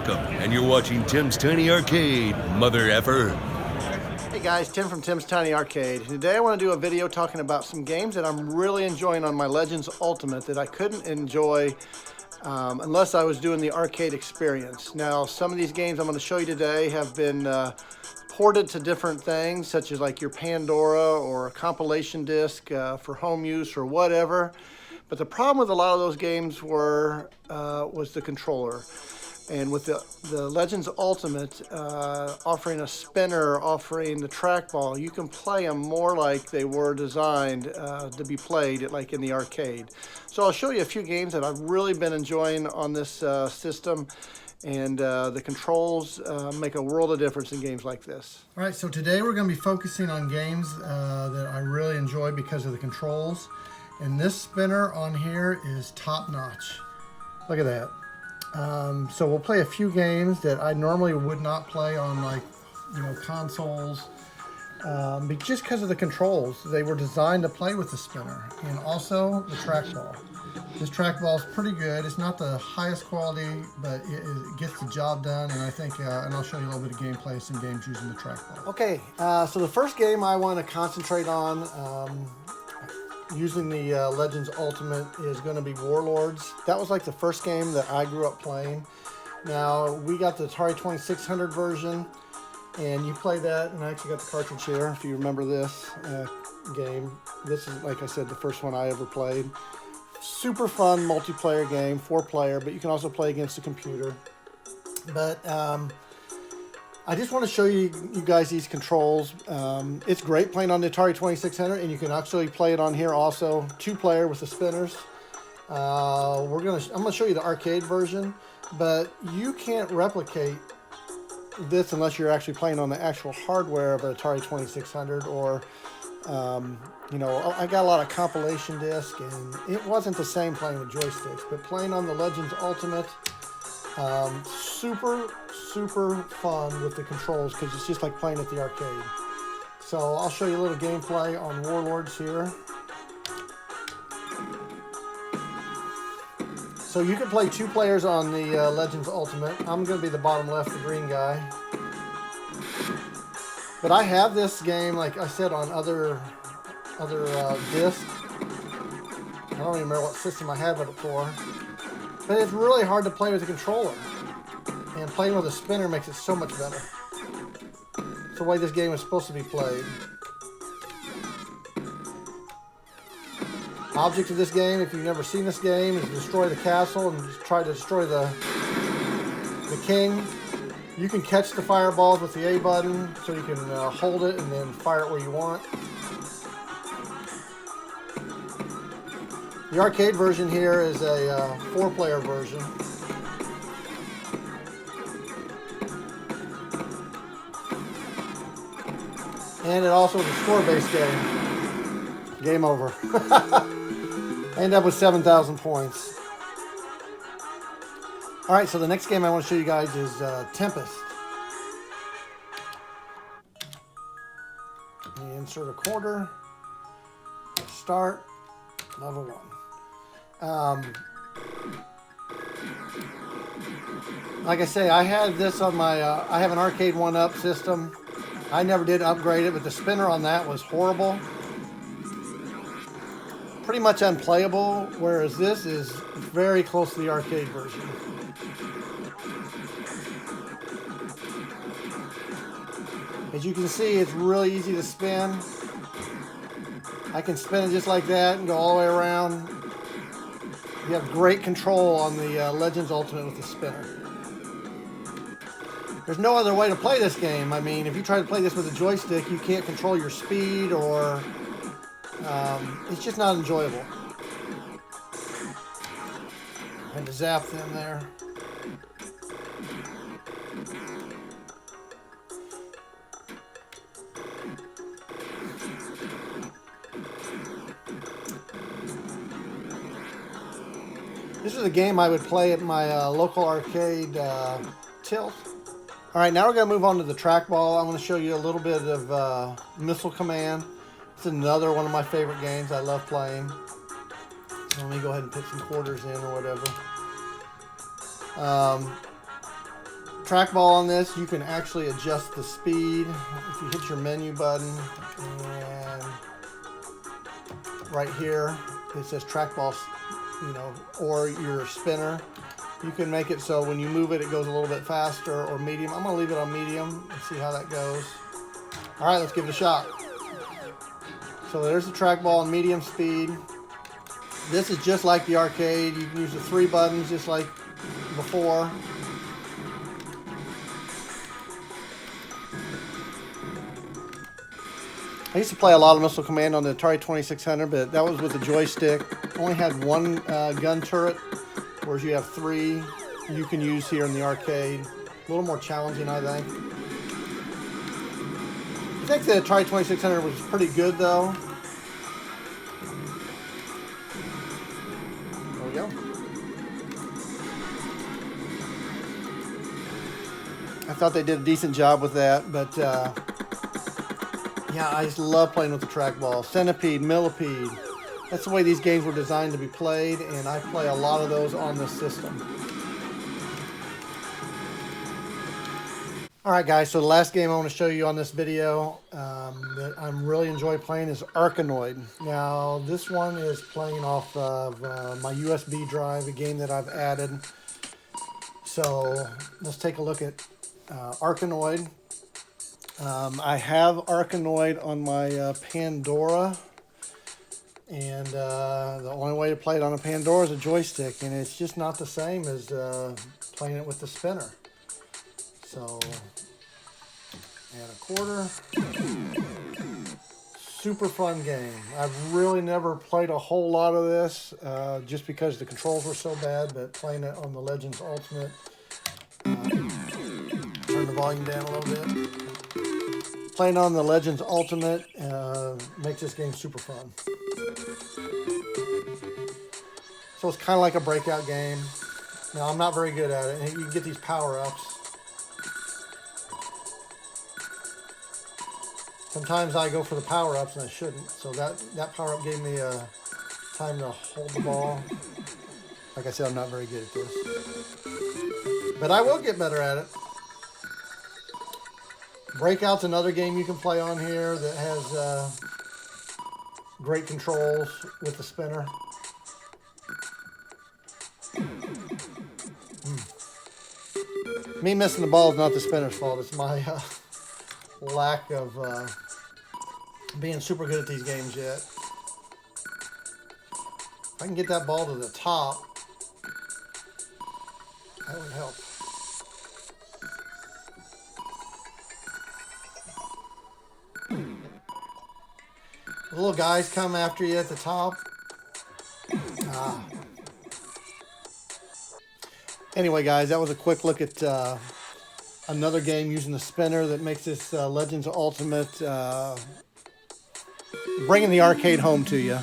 welcome, and you're watching Tim's Tiny Arcade, mother effer. Hey guys, Tim from Tim's Tiny Arcade. Today I want to do a video talking about some games that I'm really enjoying on my Legends Ultimate that I couldn't enjoy unless I was doing the arcade experience. Now, some of these games I'm going to show you today have been ported to different things, such as like your Pandora or a compilation disc for home use or whatever. But the problem with a lot of those games was the controller. And with the Legends Ultimate offering a spinner, offering the trackball, you can play them more like they were designed to be played like in the arcade. So I'll show you a few games that I've really been enjoying on this system. And the controls make a world of difference in games like this. All right, so today we're going to be focusing on games that I really enjoy because of the controls. And this spinner on here is top notch. Look at that. So we'll play a few games that I normally would not play on, like, consoles, but just because of the controls. They were designed to play with the spinner, and also the trackball. This trackball is pretty good. It's not the highest quality, but it gets the job done, and I think, and I'll show you a little bit of gameplay, some games using the trackball. Okay, so the first game I want to concentrate on using the Legends Ultimate is going to be Warlords. That was like the first game that I grew up playing. Now, we got the Atari 2600 version, and you play that, and I actually got the cartridge here, if you remember this game. This is, like I said, the first one I ever played. Super fun multiplayer game, 4-player, but you can also play against the computer. But I just want to show you guys these controls. It's great playing on the Atari 2600, and you can actually play it on here also, 2-player with the spinners. I'm gonna show you the arcade version, but you can't replicate this unless you're actually playing on the actual hardware of an Atari 2600 or I got a lot of compilation disc, and it wasn't the same playing with joysticks, but playing on the Legends Ultimate, super fun with the controls because it's just like playing at the arcade. So I'll show you a little gameplay on Warlords here. So you can play 2 players on the Legends Ultimate. I'm going to be the bottom left, the green guy. But I have this game, like I said, on other discs. I don't even remember what system I had it for. But it's really hard to play with a controller. And playing with a spinner makes it so much better. It's the way this game is supposed to be played. Object of this game, if you've never seen this game, is to destroy the castle and just try to destroy the king. You can catch the fireballs with the A button, so you can hold it and then fire it where you want. The arcade version here is a 4-player version. And it also is a score-based game. Game over. I end up with 7,000 points. Alright, so the next game I want to show you guys is Tempest. Insert a quarter. Start. Level 1. Like I say, I had this on my, I have an arcade 1-up system. I never did upgrade it, but the spinner on that was horrible. Pretty much unplayable, whereas this is very close to the arcade version. As you can see, it's really easy to spin. I can spin it just like that and go all the way around. You have great control on the Legends Ultimate with the spinner. There's no other way to play this game. I mean, if you try to play this with a joystick, you can't control your speed, or it's just not enjoyable. I had to zap them there. This is a game I would play at my local arcade tilt. All right, now we're going to move on to the trackball. I'm going to show you a little bit of Missile Command. It's another one of my favorite games I love playing. So let me go ahead and put some quarters in or whatever. trackball on this, you can actually adjust the speed if you hit your menu button, and right here it says trackball, you know, or your spinner. You can make it so when you move it, it goes a little bit faster or medium. I'm gonna leave it on medium and see how that goes. All right, let's give it a shot. So there's the trackball on medium speed. This is just like the arcade. You can use the 3 buttons just like before. I used to play a lot of Missile Command on the Atari 2600, but that was with a joystick. Only had 1 gun turret, whereas you have 3 you can use here in the arcade. A little more challenging, I think. I think the Atari 2600 was pretty good, though. There we go. I thought they did a decent job with that, but yeah, I just love playing with the trackball. Centipede, Millipede. That's the way these games were designed to be played, and I play a lot of those on this system. Alright guys, so the last game I want to show you on this video that I'm really enjoying playing is Arkanoid. Now, this one is playing off of my USB drive, a game that I've added. So, let's take a look at Arkanoid. I have Arkanoid on my Pandora, and the only way to play it on a Pandora is a joystick, and it's just not the same as playing it with the spinner. So, add a quarter. Super fun game. I've really never played a whole lot of this just because the controls were so bad, but playing it on the Legends Ultimate, turn the volume down a little bit. Playing on the Legends Ultimate makes this game super fun. So it's kind of like a breakout game. Now, I'm not very good at it. You can get these power-ups. Sometimes I go for the power-ups and I shouldn't. So that power-up gave me time to hold the ball. Like I said, I'm not very good at this. But I will get better at it. Breakout's another game you can play on here that has great controls with the spinner. Me missing the ball is not the spinner's fault. It's my lack of being super good at these games yet. If I can get that ball to the top, that would help. The little guys come after you at the top. Anyway, guys, that was a quick look at another game using the spinner that makes this Legends Ultimate bringing the arcade home to you.